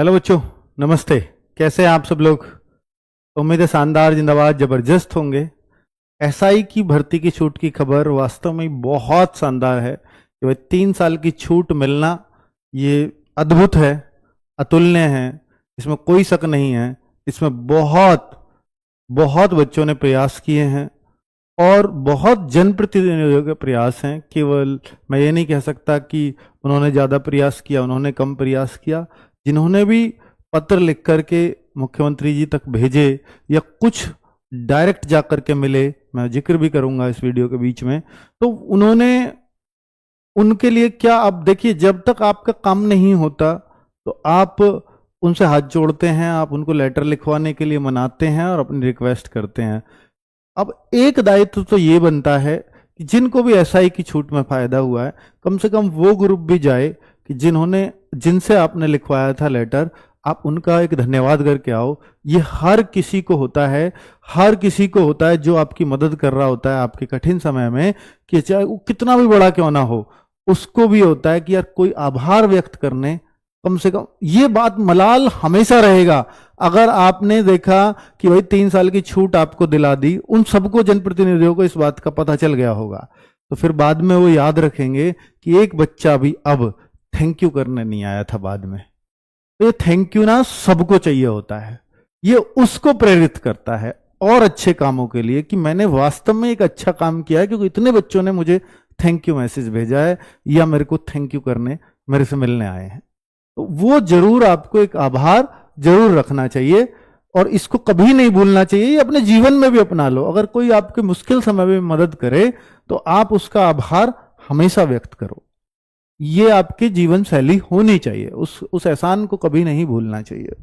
Hello बच्चों, नमस्ते। कैसे हैं आप सब लोग? उम्मीद है शानदार, जिंदाबाद, जबरदस्त होंगे। एसआई की भर्ती की छूट की खबर वास्तव में बहुत शानदार है कि भाई 3 साल की छूट मिलना ये अद्भुत है, अतुलनीय है। इसमें कोई शक नहीं है। इसमें बहुत बहुत बच्चों ने प्रयास किए हैं और बहुत जनप्रतिनिधियों के प्रयास हैं। केवल मैं ये नहीं कह सकता कि उन्होंने ज़्यादा प्रयास किया, उन्होंने कम प्रयास किया। जिन्होंने भी पत्र लिख करके मुख्यमंत्री जी तक भेजे या कुछ डायरेक्ट जा करके मिले, मैं जिक्र भी करूंगा इस वीडियो के बीच में, तो उन्होंने उनके लिए क्या, आप देखिए, जब तक आपका काम नहीं होता तो आप उनसे हाथ जोड़ते हैं, आप उनको लेटर लिखवाने के लिए मनाते हैं और अपनी रिक्वेस्ट करते हैं। अब एक दायित्व तो ये बनता है कि जिनको भी एसआई की छूट में फायदा हुआ है, कम से कम वो ग्रुप भी जाए कि जिनसे आपने लिखवाया था लेटर, आप उनका एक धन्यवाद करके आओ। ये हर किसी को होता है, हर किसी को होता है जो आपकी मदद कर रहा होता है आपके कठिन समय में, कि चाहे वो कितना भी बड़ा क्यों ना हो, उसको भी होता है कि यार कोई आभार व्यक्त करने, कम से कम ये बात मलाल हमेशा रहेगा। अगर आपने देखा कि भाई 3 साल की छूट आपको दिला दी, उन सबको, जनप्रतिनिधियों को इस बात का पता चल गया होगा, तो फिर बाद में वो याद रखेंगे कि एक बच्चा भी अब थैंक यू करने नहीं आया था बाद में। तो ये थैंक यू ना सबको चाहिए होता है। ये उसको प्रेरित करता है और अच्छे कामों के लिए कि मैंने वास्तव में एक अच्छा काम किया है, क्योंकि इतने बच्चों ने मुझे थैंक यू मैसेज भेजा है या मेरे को थैंक यू करने, मेरे से मिलने आए हैं। तो वो जरूर आपको एक आभार जरूर रखना चाहिए और इसको कभी नहीं भूलना चाहिए। ये अपने जीवन में भी अपना लो। अगर कोई आपके मुश्किल समय में मदद करे तो आप उसका आभार हमेशा व्यक्त करो। ये आपकी जीवन शैली होनी चाहिए। उस एहसान को कभी नहीं भूलना चाहिए।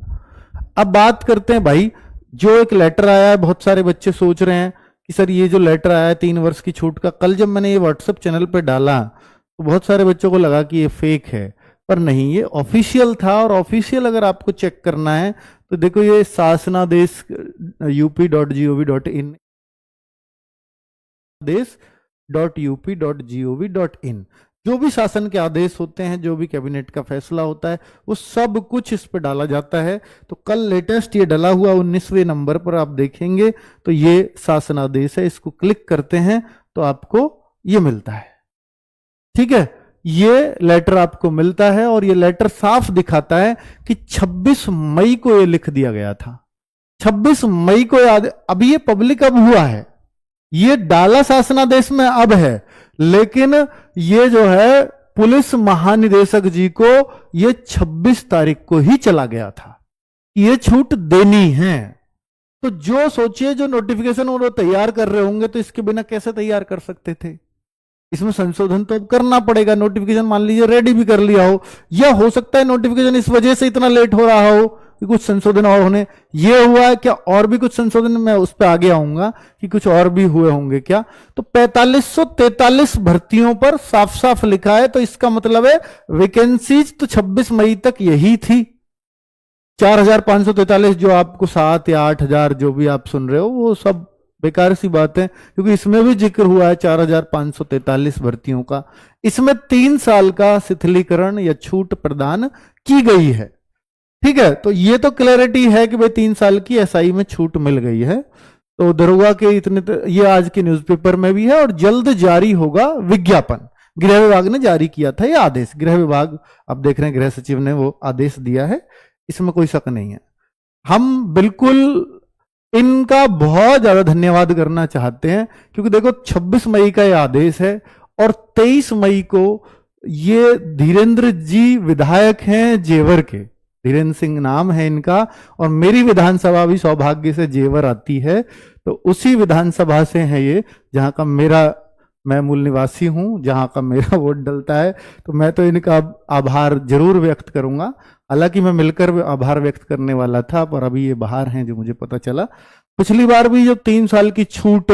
अब बात करते हैं भाई, जो एक लेटर आया है, बहुत सारे बच्चे सोच रहे हैं कि सर ये जो लेटर आया है 3 वर्ष की छूट का, कल जब मैंने ये व्हाट्सएप चैनल पे डाला तो बहुत सारे बच्चों को लगा कि ये फेक है, पर नहीं, ये ऑफिशियल था। और ऑफिशियल अगर आपको चेक करना है तो देखो, ये शासनादेश up.gov.in, देश.up.gov.in, जो भी शासन के आदेश होते हैं, जो भी कैबिनेट का फैसला होता है, वो सब कुछ इस पर डाला जाता है। तो कल लेटेस्ट ये डला हुआ 19वें नंबर पर आप देखेंगे तो ये शासनादेश है। इसको क्लिक करते हैं तो आपको ये मिलता है। ठीक है, ये लेटर आपको मिलता है और ये लेटर साफ दिखाता है कि 26 मई को ये लिख दिया गया था। 26 मई को याद, अभी ये पब्लिक अब हुआ है, ये डाला शासनादेश में अब है, लेकिन ये जो है पुलिस महानिदेशक जी को ये 26 तारीख को ही चला गया था, ये छूट देनी है। तो जो सोचिए, जो नोटिफिकेशन वो तैयार कर रहे होंगे, तो इसके बिना कैसे तैयार कर सकते थे? इसमें संशोधन तो अब करना पड़ेगा। नोटिफिकेशन मान लीजिए रेडी भी कर लिया हो, या हो सकता है नोटिफिकेशन इस वजह से इतना लेट हो रहा हो कि कुछ संशोधन और होने, ये हुआ है क्या, और भी कुछ संशोधन, मैं उस पर आगे आऊंगा कि कुछ और भी हुए होंगे क्या। तो 4543 भर्तियों पर साफ साफ लिखा है, तो इसका मतलब है वैकेंसीज तो 26 मई तक यही थी। 4543 जो आपको 7 या 8,000 जो भी आप सुन रहे हो, वो सब बेकार सी बात है, क्योंकि इसमें भी जिक्र हुआ है 4543 भर्तियों का। इसमें 3 साल का शिथिलीकरण या छूट प्रदान की गई है। ठीक है, तो ये तो क्लैरिटी है कि भाई 3 साल की एसआई में छूट मिल गई है। तो दरोगा के ये आज के न्यूज़पेपर में भी है और जल्द जारी होगा विज्ञापन। गृह विभाग ने जारी किया था ये आदेश। गृह विभाग, आप देख रहे हैं, गृह सचिव ने वो आदेश दिया है, इसमें कोई शक नहीं है। हम बिल्कुल इनका बहुत ज्यादा धन्यवाद करना चाहते हैं, क्योंकि देखो 26 मई का ये आदेश है और 23 मई को ये धीरेन्द्र जी विधायक हैं जेवर के, धीरेन्द्र सिंह नाम है इनका, और मेरी विधानसभा भी सौभाग्य से जेवर आती है, तो उसी विधानसभा से है ये, जहां का मैं मूल निवासी हूं, जहां का मेरा वोट डलता है। तो मैं तो इनका आभार जरूर व्यक्त करूंगा। हालांकि मैं मिलकर आभार व्यक्त करने वाला था, पर अभी ये बाहर हैं, जो मुझे पता चला। पिछली बार भी जो 3 साल की छूट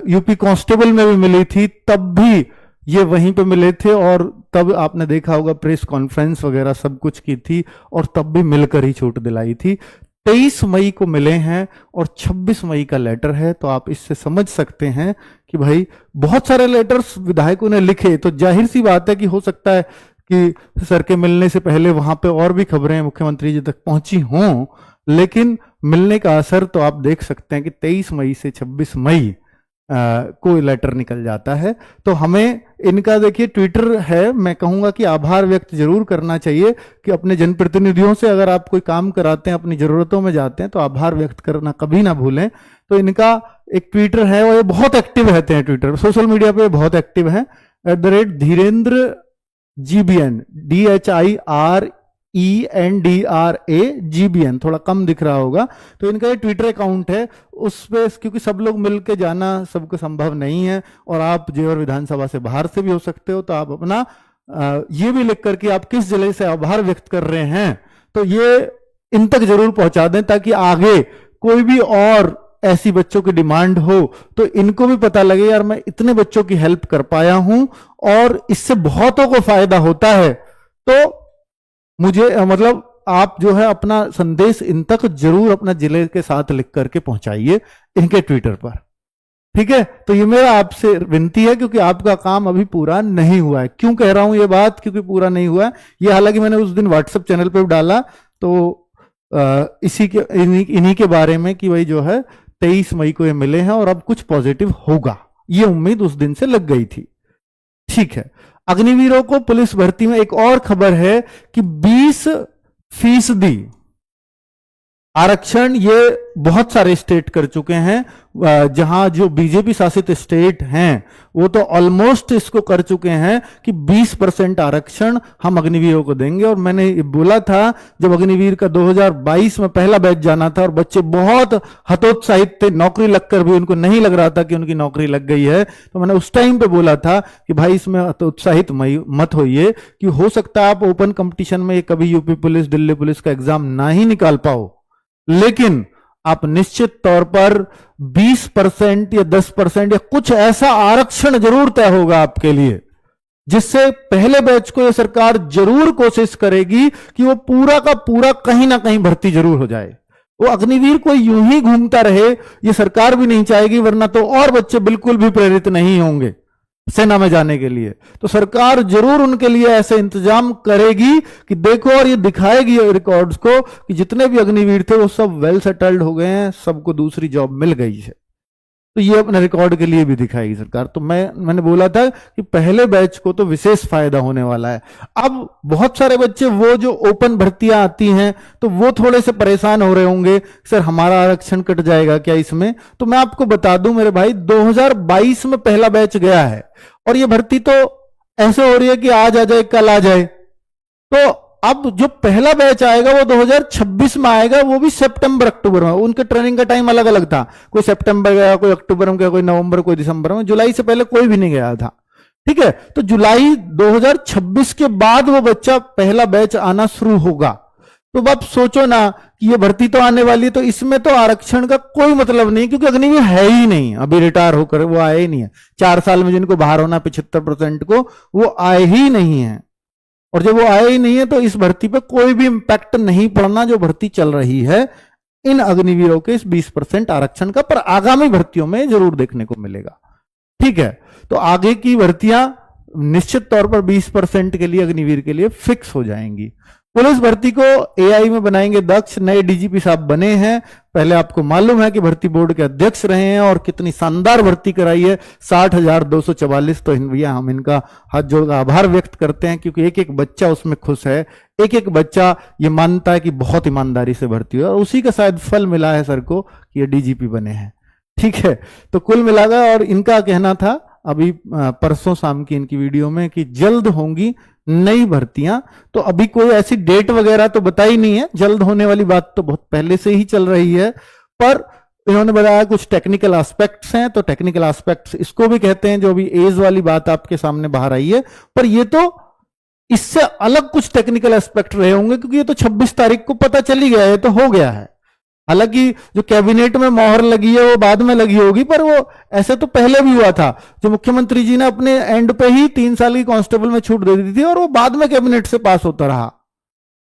यूपी कांस्टेबल में भी मिली थी, तब भी ये वहीं पे मिले थे, और तब आपने देखा होगा प्रेस कॉन्फ्रेंस वगैरह सब कुछ की थी, और तब भी मिलकर ही छूट दिलाई थी। 23 मई को मिले हैं और 26 मई का लेटर है। तो आप इससे समझ सकते हैं कि भाई बहुत सारे लेटर्स विधायकों ने लिखे, तो जाहिर सी बात है कि हो सकता है कि सर के मिलने से पहले वहां पे और भी खबरें मुख्यमंत्री जी तक पहुंची हों, लेकिन मिलने का असर तो आप देख सकते हैं कि 23 मई से 26 मई कोई लेटर निकल जाता है। तो हमें इनका देखिए ट्विटर है, मैं कहूंगा कि आभार व्यक्त जरूर करना चाहिए कि अपने जनप्रतिनिधियों से अगर आप कोई काम कराते हैं, अपनी जरूरतों में जाते हैं, तो आभार व्यक्त करना कभी ना भूलें। तो इनका एक ट्विटर है और ये बहुत एक्टिव रहते हैं, ट्विटर सोशल मीडिया पे बहुत एक्टिव है, @धीरेन्द्र GBN, DHIRENDRA GBN, थोड़ा कम दिख रहा होगा। तो इनका ये ट्विटर अकाउंट है, उस पे क्योंकि सब लोग मिलके जाना सबको संभव नहीं है और आप जेवर विधानसभा से बाहर से भी हो सकते हो, तो आप अपना ये भी लिख करके आप किस जिले से आभार व्यक्त कर रहे हैं तो ये इन तक जरूर पहुंचा दें, ताकि आगे कोई भी और ऐसी बच्चों की डिमांड हो तो इनको भी पता लगे यार मैं इतने बच्चों की हेल्प कर पाया हूं और इससे बहुतों को फायदा होता है। तो मुझे मतलब आप जो है अपना संदेश इन तक जरूर अपना जिले के साथ लिख करके पहुंचाइए इनके ट्विटर पर, ठीक है। तो ये मेरा आपसे विनती है, क्योंकि आपका काम अभी पूरा नहीं हुआ है। क्यों कह रहा हूं ये बात, क्योंकि पूरा नहीं हुआ है ये, हालांकि मैंने उस दिन व्हाट्सएप चैनल पे डाला तो इसी के इन्हीं के बारे में कि भाई जो है 23 मई को ये मिले हैं और अब कुछ पॉजिटिव होगा, ये उम्मीद उस दिन से लग गई थी, ठीक है। अग्निवीरों को पुलिस भर्ती में एक और खबर है कि 20% आरक्षण ये बहुत सारे स्टेट कर चुके हैं, जहां जो बीजेपी शासित स्टेट हैं वो तो ऑलमोस्ट इसको कर चुके हैं कि 20% आरक्षण हम अग्निवीरों को देंगे। और मैंने बोला था जब अग्निवीर का 2022 में पहला बैच जाना था और बच्चे बहुत हतोत्साहित थे, नौकरी लगकर भी उनको नहीं लग रहा था कि उनकी नौकरी लग गई है, तो मैंने उस टाइम पे बोला था कि भाई इसमें हतोत्साहित मत होइए कि हो सकता है आप ओपन कंपटीशन में कभी यूपी पुलिस दिल्ली पुलिस का एग्जाम ना ही निकाल पाओ, लेकिन आप निश्चित तौर पर 20% या 10% या कुछ ऐसा आरक्षण जरूर तय होगा आपके लिए, जिससे पहले बैच को यह सरकार जरूर कोशिश करेगी कि वो पूरा का पूरा कहीं ना कहीं भर्ती जरूर हो जाए। वो अग्निवीर कोई यूं ही घूमता रहे ये सरकार भी नहीं चाहेगी, वरना तो और बच्चे बिल्कुल भी प्रेरित नहीं होंगे सेना में जाने के लिए। तो सरकार जरूर उनके लिए ऐसे इंतजाम करेगी कि देखो, और ये दिखाएगी रिकॉर्ड्स को कि जितने भी अग्निवीर थे वो सब वेल सेटल्ड हो गए हैं, सबको दूसरी जॉब मिल गई है। तो ये अपने रिकॉर्ड के लिए भी दिखाएगी सरकार। तो मैंने बोला था कि पहले बैच को तो विशेष फायदा होने वाला है। अब बहुत सारे बच्चे वो जो ओपन भर्तियां आती हैं तो वो थोड़े से परेशान हो रहे होंगे, सर हमारा आरक्षण कट जाएगा क्या इसमें। तो मैं आपको बता दूं मेरे भाई, 2022 में पहला बैच गया है और ये भर्ती तो ऐसे हो रही है कि आज आ जाए कल आ जाए। तो अब जो पहला बैच आएगा वो 2026 में आएगा, वो भी सितंबर अक्टूबर में। उनके ट्रेनिंग का टाइम अलग अलग था, कोई सितंबर गया, कोई अक्टूबर में गया, कोई नवंबर, कोई दिसंबर में। जुलाई से पहले कोई भी नहीं गया था, ठीक है। तो जुलाई 2026 के बाद वो बच्चा पहला बैच आना शुरू होगा। तो अब सोचो ना कि ये भर्ती तो आने वाली है, तो इसमें तो आरक्षण का कोई मतलब नहीं, क्योंकि अग्निवीर है ही नहीं, अभी रिटायर होकर वो आए ही नहीं है। 4 साल में जिनको बाहर होना 75% को, वो आए ही नहीं है। और जब वो आए ही नहीं है तो इस भर्ती पे कोई भी इंपैक्ट नहीं पड़ना जो भर्ती चल रही है इन अग्निवीरों के इस 20% आरक्षण का, पर आगामी भर्तियों में जरूर देखने को मिलेगा, ठीक है। तो आगे की भर्तियां निश्चित तौर पर 20% के लिए अग्निवीर के लिए फिक्स हो जाएंगी। पुलिस भर्ती को एआई में बनाएंगे दक्ष, नए डीजीपी साहब बने हैं। पहले आपको मालूम है कि भर्ती बोर्ड के अध्यक्ष रहे हैं और कितनी शानदार भर्ती कराई है, 60,244। तो भैया हम इनका हाथ जोड़कर आभार व्यक्त करते हैं, क्योंकि एक एक बच्चा उसमें खुश है, एक एक बच्चा ये मानता है कि बहुत ईमानदारी से भर्ती हुई, और उसी का शायद फल मिला है सर को कि ये डीजीपी बने हैं, ठीक है। तो कुल मिलाकर, और इनका कहना था अभी परसों शाम की इनकी वीडियो में कि जल्द होंगी नई भर्तियां। तो अभी कोई ऐसी डेट वगैरह तो बताई नहीं है, जल्द होने वाली बात तो बहुत पहले से ही चल रही है, पर इन्होंने बताया कुछ टेक्निकल एस्पेक्ट्स हैं। तो टेक्निकल एस्पेक्ट्स इसको भी कहते हैं, जो अभी एज वाली बात आपके सामने बाहर आई है, पर ये तो इससे अलग कुछ टेक्निकल एस्पेक्ट रहे होंगे, क्योंकि ये तो 26 तारीख को पता चली गया है, तो हो गया है। हालांकि जो कैबिनेट में मोहर लगी है वो बाद में लगी होगी, पर वो ऐसे तो पहले भी हुआ था। जो मुख्यमंत्री जी ने अपने एंड पे ही 3 साल की कांस्टेबल में छूट दे दी थी और वो बाद में कैबिनेट से पास होता रहा,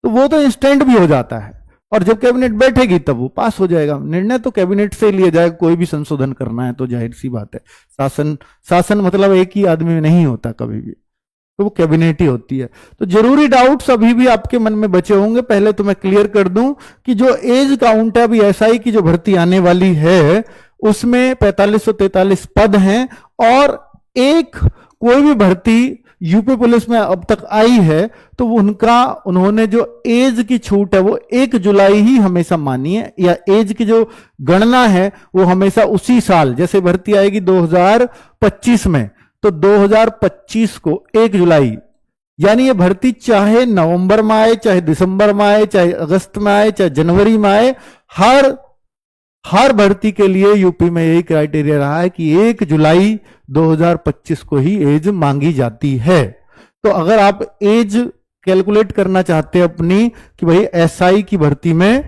तो वो तो इंस्टेंट भी हो जाता है, और जब कैबिनेट बैठेगी तब वो पास हो जाएगा। निर्णय तो कैबिनेट से लिया जाएगा, कोई भी संशोधन करना है तो जाहिर सी बात है। शासन मतलब एक ही आदमी में नहीं होता कभी भी। तो वो कैबिनेट ही होती है। तो जरूरी डाउट्स अभी भी आपके मन में बचे होंगे। पहले तो मैं क्लियर कर दूं कि जो एज काउंट है अभी एसआई की जो भर्ती आने वाली है उसमें 4543 पद हैं, और एक कोई भी भर्ती यूपी पुलिस में अब तक आई है तो उन्होंने जो एज की छूट है वो 1 जुलाई ही हमेशा मानी है, या एज की जो गणना है वो हमेशा उसी साल, जैसे भर्ती आएगी 2025 में तो 2025 को 1 जुलाई, यानी ये भर्ती चाहे नवंबर में आए, चाहे दिसंबर में आए, चाहे अगस्त में आए, चाहे जनवरी में आए, हर भर्ती के लिए यूपी में यही क्राइटेरिया रहा है कि 1 जुलाई 2025 को ही एज मांगी जाती है। तो अगर आप एज कैलकुलेट करना चाहते हैं अपनी कि भाई एसआई की भर्ती में,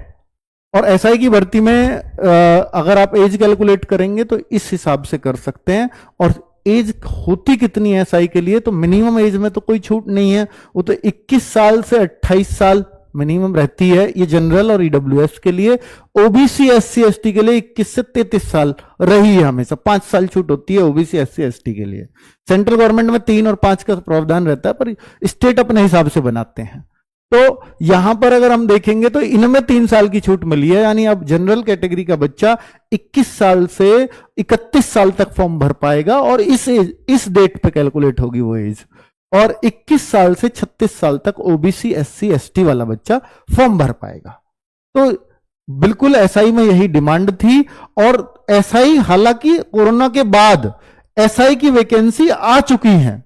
और एसआई की भर्ती में अगर आप एज कैलकुलेट करेंगे तो इस हिसाब से कर सकते हैं। और एज होती कितनी है एसआई के लिए, तो मिनिमम एज में तो कोई छूट नहीं है, वो तो 21 साल से 28 साल मिनिमम रहती है, ये जनरल और ईडब्ल्यूएस के लिए। ओबीसी एससी एसटी के लिए 21 से 33 साल रही है, हमेशा 5 साल छूट होती है ओबीसी एससी एसटी के लिए। सेंट्रल गवर्नमेंट में 3 और 5 का प्रावधान रहता है, पर स्टेट अपने हिसाब से बनाते हैं। तो यहां पर अगर हम देखेंगे तो इनमें 3 साल की छूट मिली है, यानी अब जनरल कैटेगरी का बच्चा 21 साल से 31 साल तक फॉर्म भर पाएगा, और इस डेट पे कैलकुलेट होगी वो एज, और 21 साल से 36 साल तक ओबीसी एससी एसटी वाला बच्चा फॉर्म भर पाएगा। तो बिल्कुल एसआई में यही डिमांड थी, और एसआई हालांकि कोरोना के बाद एसआई की वैकेंसी आ चुकी है,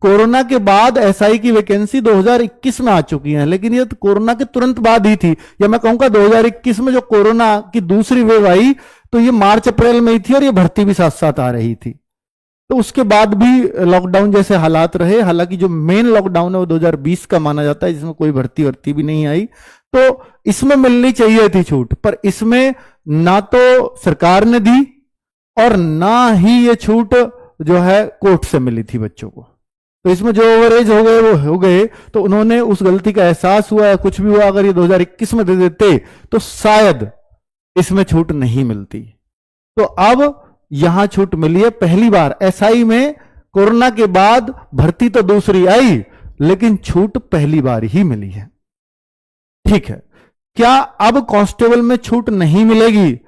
कोरोना के बाद एसआई की वैकेंसी 2021 में आ चुकी है, लेकिन ये तो कोरोना के तुरंत बाद ही थी, या मैं कहूंगा 2021 में जो कोरोना की दूसरी वेव आई तो ये मार्च अप्रैल में ही थी, और ये भर्ती भी साथ साथ आ रही थी। तो उसके बाद भी लॉकडाउन जैसे हालात रहे, हालांकि जो मेन लॉकडाउन है वो 2020 का माना जाता है, जिसमें कोई भर्ती वर्ती भी नहीं आई, तो इसमें मिलनी चाहिए थी छूट, पर इसमें ना तो सरकार ने दी और ना ही ये छूट जो है कोर्ट से मिली थी बच्चों को। तो इसमें जो ओवरेज हो गए वो हो गए, तो उन्होंने उस गलती का एहसास हुआ या कुछ भी हुआ, अगर ये 2021 में दे देते तो शायद इसमें छूट नहीं मिलती। तो अब यहां छूट मिली है पहली बार एसआई में, कोरोना के बाद भर्ती तो दूसरी आई लेकिन छूट पहली बार ही मिली है। ठीक है, क्या अब कांस्टेबल में छूट नहीं मिलेगी?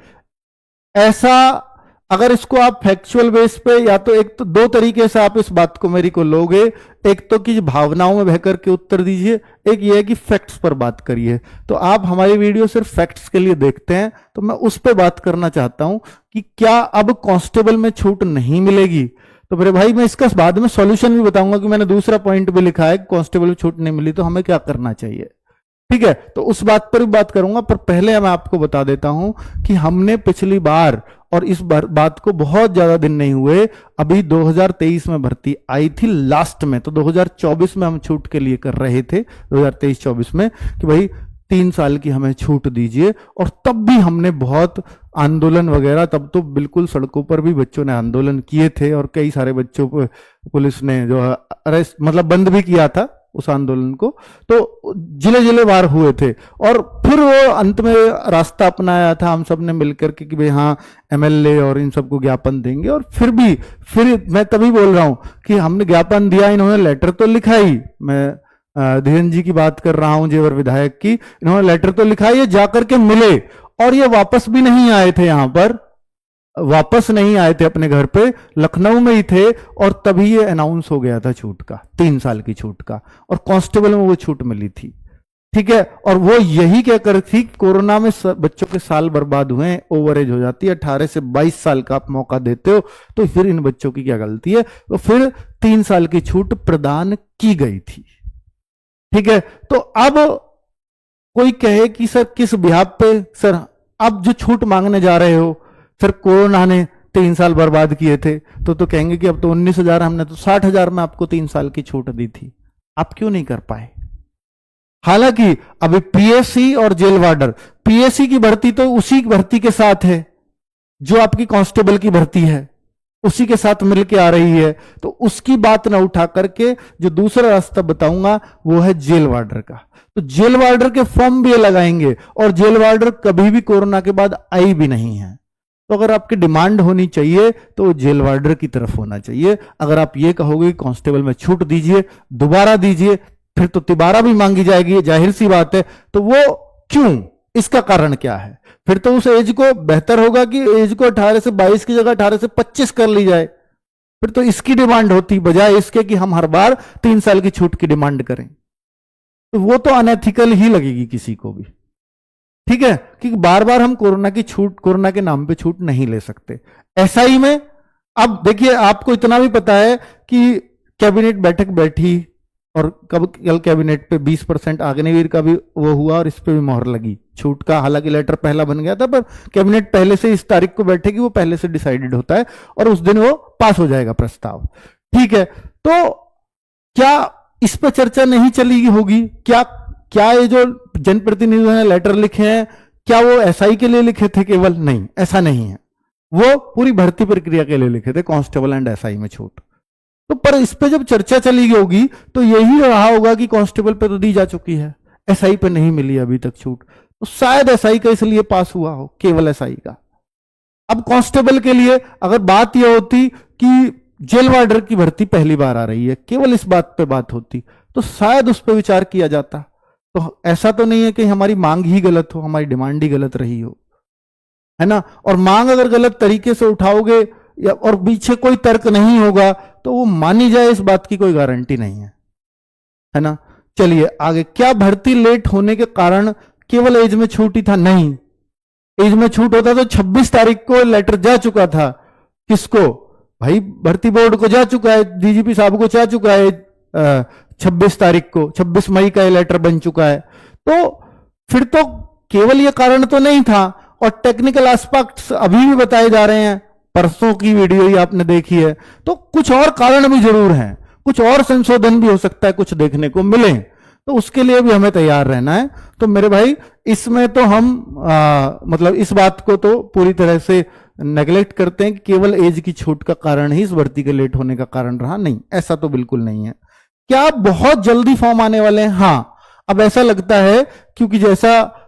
ऐसा अगर इसको आप फैक्चुअल बेस पे, या तो एक तो 2 तरीके से आप इस बात को मेरी को लोगे, एक तो कि भावनाओं में बहकर के उत्तर दीजिए, एक ये है कि फैक्ट्स पर बात करिए। तो आप हमारी वीडियो सिर्फ फैक्ट्स के लिए देखते हैं, तो मैं उस पर बात करना चाहता हूं कि क्या अब कांस्टेबल में छूट नहीं मिलेगी। तो मेरे भाई मैं इसका बाद में सॉल्यूशन भी बताऊंगा कि मैंने दूसरा पॉइंट भी लिखा है, कांस्टेबल में छूट नहीं मिली तो हमें क्या करना चाहिए। ठीक है, तो उस बात पर भी बात करूंगा, पर पहले मैं आपको बता देता हूं कि हमने पिछली बार, और इस बात को बहुत ज्यादा दिन नहीं हुए, अभी 2023 में भर्ती आई थी लास्ट में, तो 2024 में हम छूट के लिए कर रहे थे 2023-24 में कि भाई 3 साल की हमें छूट दीजिए, और तब भी हमने बहुत आंदोलन वगैरह, तब तो बिल्कुल सड़कों पर भी बच्चों ने आंदोलन किए थे, और कई सारे बच्चों को पुलिस ने जो अरेस्ट मतलब बंद भी किया था उस आंदोलन को, तो जिले जिले वार हुए थे, और फिर वो अंत में रास्ता अपनाया था हम सब ने मिलकर के कि भाई हाँ एमएलए और इन सबको ज्ञापन देंगे, और फिर मैं तभी बोल रहा हूं कि हमने ज्ञापन दिया, इन्होंने लेटर तो लिखा ही, मैं धीरेन्द्र जी की बात कर रहा हूं, जेवर विधायक की, इन्होंने लेटर तो लिखा ही, ये जाकर के मिले, और ये वापस भी नहीं आए थे, यहां पर वापस नहीं आए थे अपने घर पे, लखनऊ में ही थे, और तभी ये अनाउंस हो गया था छूट का, 3 साल की छूट का, और कांस्टेबल में वो छूट मिली थी। ठीक है, और वो यही कहकर थी कोरोना में बच्चों के साल बर्बाद हुए, ओवरेज हो जाती है, 18 से 22 साल का आप मौका देते हो, तो फिर इन बच्चों की क्या गलती है, तो फिर 3 साल की छूट प्रदान की गई थी। ठीक है, तो अब कोई कहे कि सर किस बिहाफ पे, सर अब जो छूट मांगने जा रहे हो, सर कोरोना ने 3 साल बर्बाद किए थे, तो कहेंगे कि अब तो 19,000, हमने तो 60,000 में आपको 3 साल की छूट दी थी, आप क्यों नहीं कर पाए? हालांकि अभी पीएससी और जेल वार्डर, पीएससी की भर्ती तो उसी भर्ती के साथ है जो आपकी कांस्टेबल की भर्ती है, उसी के साथ मिलके आ रही है, तो उसकी बात ना उठा करके जो दूसरा रास्ता बताऊंगा वो है जेल वार्डर का। तो जेल वार्डर के फॉर्म भी लगाएंगे, और जेल वार्डर कभी भी कोरोना के बाद आई भी नहीं है, तो अगर आपकी डिमांड होनी चाहिए तो वो जेल वार्डर की तरफ होना चाहिए। अगर आप ये कहोगे कांस्टेबल में छूट दीजिए, दोबारा दीजिए, फिर तो तिबारा भी मांगी जाएगी, जाहिर सी बात है। तो वो क्यों, इसका कारण क्या है? फिर तो उस एज को बेहतर होगा कि एज को 18 से 22 की जगह 18 से 25 कर ली जाए। फिर तो इसकी डिमांड होती, बजाय इसके कि हम हर बार 3 साल की छूट की डिमांड करें। तो वो तो अनएथिकल ही लगेगी किसी को भी, ठीक है, क्योंकि बार बार हम कोरोना की छूट, कोरोना के नाम पे छूट नहीं ले सकते। एसआई में अब देखिए, आपको इतना भी पता है कि कैबिनेट बैठक बैठी और कल कैबिनेट पे 20% अग्निवीर का भी वो हुआ और इस पे भी मोहर लगी छूट का। हालांकि लेटर पहला बन गया था, पर कैबिनेट पहले से इस तारीख को बैठेगी, वो पहले से डिसाइडेड होता है और उस दिन वो पास हो जाएगा प्रस्ताव, ठीक है। तो क्या इस पर चर्चा नहीं चली होगी? क्या ये जो जनप्रतिनिधियों ने लेटर लिखे हैं, क्या वो एसआई के लिए लिखे थे केवल? नहीं, ऐसा नहीं है, वो पूरी भर्ती प्रक्रिया के लिए लिखे थे, कांस्टेबल एंड एसआई में छूट। तो पर इस पे जब चर्चा चली होगी तो यही रहा होगा कि कांस्टेबल पे तो दी जा चुकी है, एसआई पे नहीं मिली अभी तक छूट, तो शायद एसआई का इसलिए पास हुआ हो, केवल एसआई का। अब कांस्टेबल के लिए अगर बात यह होती कि जेल वार्डर की भर्ती पहली बार आ रही है, केवल इस बात पे बात होती, तो शायद उस पर विचार किया जाता। तो ऐसा तो नहीं है कि हमारी मांग ही गलत हो, हमारी डिमांड ही गलत रही हो, है ना। और मांग अगर गलत तरीके से उठाओगे या और पीछे कोई तर्क नहीं होगा तो वो मानी जाए, इस बात की कोई गारंटी नहीं है ना। चलिए आगे, क्या भर्ती लेट होने के कारण केवल एज में छूट ही था? नहीं, एज में छूट होता तो 26 तारीख को लेटर जा चुका था। किसको? भाई भर्ती बोर्ड को जा चुका है, डीजीपी साहब को जा चुका है 26 तारीख को, 26 मई का ये लेटर बन चुका है। तो फिर तो केवल ये कारण तो नहीं था, और टेक्निकल एस्पेक्ट्स अभी भी बताए जा रहे हैं, परसों की वीडियो ही आपने देखी है। तो कुछ और कारण भी जरूर हैं, कुछ और संशोधन भी हो सकता है, कुछ देखने को मिले, तो उसके लिए भी हमें तैयार रहना है। तो मेरे भाई इसमें तो हम मतलब इस बात को तो पूरी तरह से नेगलेक्ट करते हैं कि केवल एज की छूट का कारण ही इस भर्ती के लेट होने का कारण रहा। नहीं, ऐसा तो बिल्कुल नहीं है। क्या बहुत जल्दी फॉर्म आने वाले हैं? हाँ, अब ऐसा लगता है, क्योंकि जैसा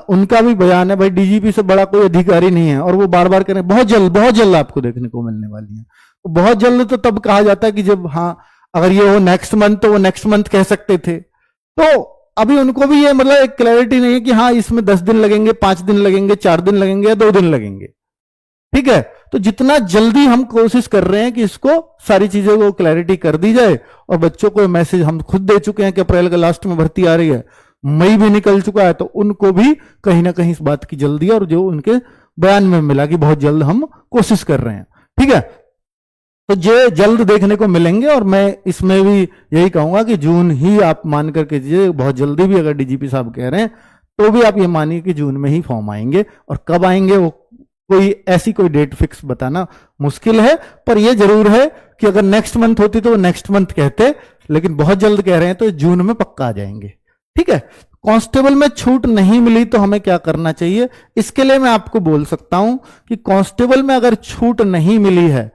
उनका भी बयान है, भाई डीजीपी से बड़ा कोई अधिकारी नहीं है, और वो बार बार कह रहे हैं बहुत जल्द आपको देखने को मिलने वाली है। तो बहुत जल्द तो तब कहा जाता है कि जब, हाँ अगर ये हो नेक्स्ट मंथ, तो वो नेक्स्ट मंथ कह सकते थे। तो अभी उनको भी ये मतलब एक क्लैरिटी नहीं है कि हाँ इसमें 10 दिन लगेंगे, 5 दिन लगेंगे, 4 दिन लगेंगे या 2 दिन लगेंगे, ठीक है। तो जितना जल्दी हम कोशिश कर रहे हैं कि इसको सारी चीजों को क्लैरिटी कर दी जाए, और बच्चों को मैसेज हम खुद दे चुके हैं कि अप्रैल का लास्ट में भर्ती आ रही है, मई भी निकल चुका है, तो उनको भी कहीं ना कहीं इस बात की जल्दी है, और जो उनके बयान में मिला कि बहुत जल्द हम कोशिश कर रहे हैं, ठीक है। तो ये जल्द देखने को मिलेंगे, और मैं इसमें भी यही कहूंगा कि जून ही आप मान करके चीजिए, बहुत जल्दी भी अगर डीजीपी साहब कह रहे हैं तो भी आप ये मानिए कि जून में ही फॉर्म आएंगे। और कब आएंगे वो कोई डेट फिक्स बताना मुश्किल है, पर ये जरूर है कि अगर नेक्स्ट मंथ होती तो वो नेक्स्ट मंथ कहते, लेकिन बहुत जल्द कह रहे हैं तो जून में पक्का आ जाएंगे, ठीक है। कांस्टेबल में छूट नहीं मिली तो हमें क्या करना चाहिए? इसके लिए मैं आपको बोल सकता हूं कि कांस्टेबल में अगर छूट नहीं मिली है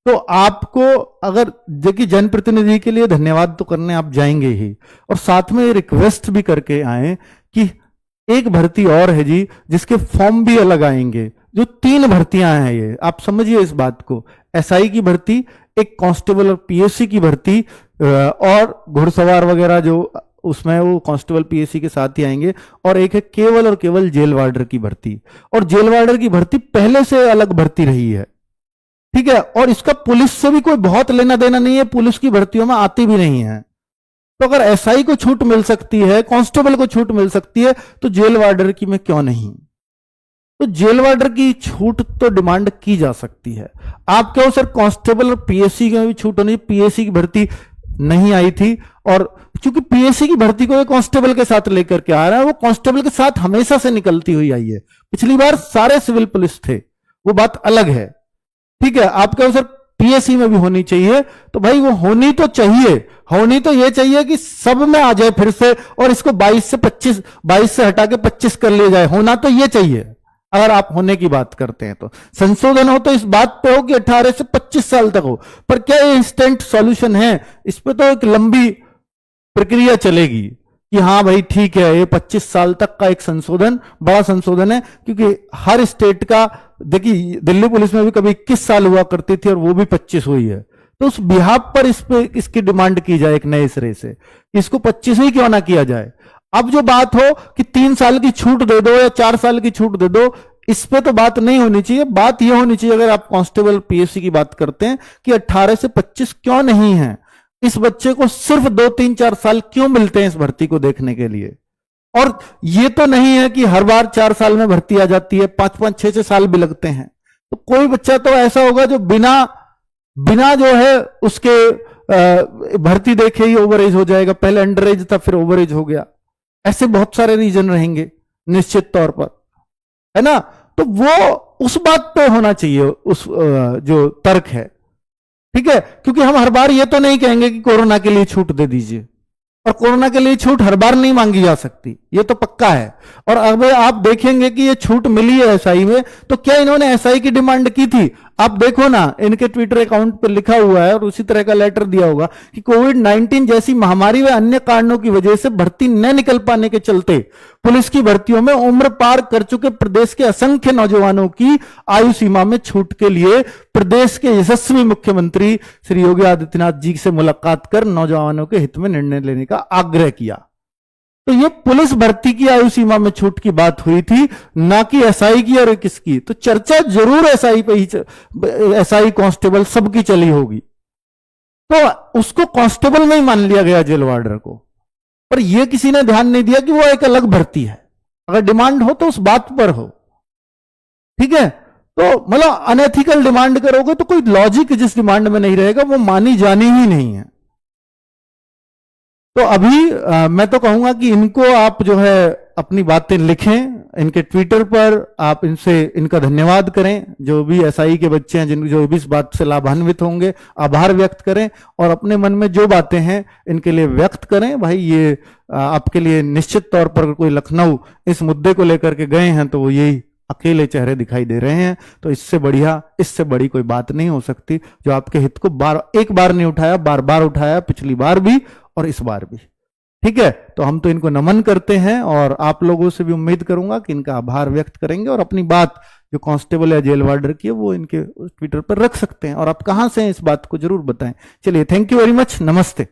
तो आपको, अगर देखिए जनप्रतिनिधि के लिए धन्यवाद तो करने आप जाएंगे ही, और साथ में रिक्वेस्ट भी करके आए कि एक भर्ती और है जी जिसके फॉर्म भी अलग आएंगे। जो 3 भर्तियां हैं, ये आप समझिए इस बात को, एसआई की भर्ती, एक कांस्टेबल और पीएससी की भर्ती, और घुड़सवार वगैरह जो उसमें वो कांस्टेबल पीएससी के साथ ही आएंगे, और एक है केवल और केवल जेल वार्डर की भर्ती। और जेल वार्डर की भर्ती पहले से अलग भर्ती रही है, ठीक है, और इसका पुलिस से भी कोई बहुत लेना देना नहीं है, पुलिस की भर्तियों में आती भी नहीं है। तो अगर एसआई को छूट मिल सकती है, कांस्टेबल को छूट मिल सकती है, तो जेल वार्डर की में क्यों नहीं? तो जेल वार्डर की छूट तो डिमांड की जा सकती है। आप कहो सर कांस्टेबल और पीएससी की भी छूट होनी, पीएससी की भर्ती नहीं आई थी, और क्योंकि पीएससी की भर्ती को कांस्टेबल के साथ लेकर के आ रहा है, वो कांस्टेबल के साथ हमेशा से निकलती हुई आई है। पिछली बार सारे सिविल पुलिस थे, वो बात अलग है, ठीक है। आप कहो सर पीएससी में भी होनी चाहिए, तो भाई वो होनी तो चाहिए, होनी तो ये चाहिए कि सब में आ जाए फिर से, और इसको 22 से हटा के 25 कर लिया जाए, होना तो ये चाहिए। अगर आप होने की बात करते हैं तो संशोधन हो तो इस बात पे हो कि 18 से 25 साल तक हो, पर क्या ये इंस्टेंट सॉल्यूशन है? इस पे तो एक लंबी प्रक्रिया चलेगी, कि हाँ भाई ठीक है, ये 25 साल तक का एक संशोधन बड़ा संशोधन है, क्योंकि हर स्टेट का, देखिए दिल्ली पुलिस में भी कभी 21 साल हुआ करती थी और वो भी 25 हुई है, तो उस बिहाफ पर इस पे इसकी डिमांड की जाए एक नए सिरे से, इसको 25 ही क्यों ना किया जाए। अब जो बात हो कि 3 साल की छूट दे दो या 4 साल की छूट दे दो, इस पे तो बात नहीं होनी चाहिए। बात यह होनी चाहिए, अगर आप कांस्टेबल पीएससी की बात करते हैं, कि 18 से 25 क्यों नहीं है, इस बच्चे को सिर्फ 2-3-4 साल क्यों मिलते हैं इस भर्ती को देखने के लिए। और ये तो नहीं है कि हर बार 4 साल में भर्ती आ जाती है, 5-5 6-6 साल भी लगते हैं। तो कोई बच्चा तो ऐसा होगा जो बिना बिना जो है उसके भर्ती देखे ही ओवर एज हो जाएगा, पहले अंडर एज था फिर ओवर एज हो गया। ऐसे बहुत सारे रीजन रहेंगे निश्चित तौर पर, है ना। तो वो उस बात पे होना चाहिए उस जो तर्क है, ठीक है। क्योंकि हम हर बार ये तो नहीं कहेंगे कि कोरोना के लिए छूट दे दीजिए, और कोरोना के लिए छूट हर बार नहीं मांगी जा सकती, ये तो पक्का है। और अब आप देखेंगे कि ये छूट मिली है एसआई में, तो क्या इन्होंने एसआई की डिमांड की थी? आप देखो ना, इनके ट्विटर अकाउंट पर लिखा हुआ है और उसी तरह का लेटर दिया होगा कि कोविड-19 जैसी महामारी व अन्य कारणों की वजह से भर्ती न निकल पाने के चलते पुलिस की भर्तियों में उम्र पार कर चुके प्रदेश के असंख्य नौजवानों की आयु सीमा में छूट के लिए प्रदेश के यशस्वी मुख्यमंत्री श्री योगी आदित्यनाथ जी से मुलाकात कर नौजवानों के हित में निर्णय लेने का आग्रह किया। तो ये पुलिस भर्ती की आयु सीमा में छूट की बात हुई थी, ना कि एसआई की और किसकी। तो चर्चा जरूर एसआई पे ही, एसआई कांस्टेबल सबकी चली होगी, तो उसको कांस्टेबल में ही मान लिया गया जेल वार्डर को। पर यह किसी ने ध्यान नहीं दिया कि वो एक अलग भर्ती है, अगर डिमांड हो तो उस बात पर हो, ठीक है। तो मतलब अनएथिकल डिमांड करोगे तो कोई लॉजिक जिस डिमांड में नहीं रहेगा वो मानी जानी ही नहीं है। तो अभी मैं तो कहूंगा कि इनको आप जो है अपनी बातें लिखें, इनके ट्विटर पर आप इनसे इनका धन्यवाद करें, जो भी एसआई के बच्चे हैं जिन जो भी इस बात से लाभान्वित होंगे, आभार व्यक्त करें और अपने मन में जो बातें हैं इनके लिए व्यक्त करें। भाई ये आपके लिए निश्चित तौर पर कोई लखनऊ इस मुद्दे को लेकर के गए हैं तो वो यही अकेले चेहरे दिखाई दे रहे हैं। तो इससे बढ़िया, इससे बड़ी कोई बात नहीं हो सकती, जो आपके हित को एक बार नहीं उठाया, बार बार उठाया, पिछली बार भी और इस बार भी, ठीक है। तो हम तो इनको नमन करते हैं और आप लोगों से भी उम्मीद करूंगा कि इनका आभार व्यक्त करेंगे और अपनी बात जो कांस्टेबल या जेल वार्डर की है वो इनके ट्विटर पर रख सकते हैं। और आप कहां से हैं इस बात को जरूर बताएं। चलिए, थैंक यू वेरी मच, नमस्ते।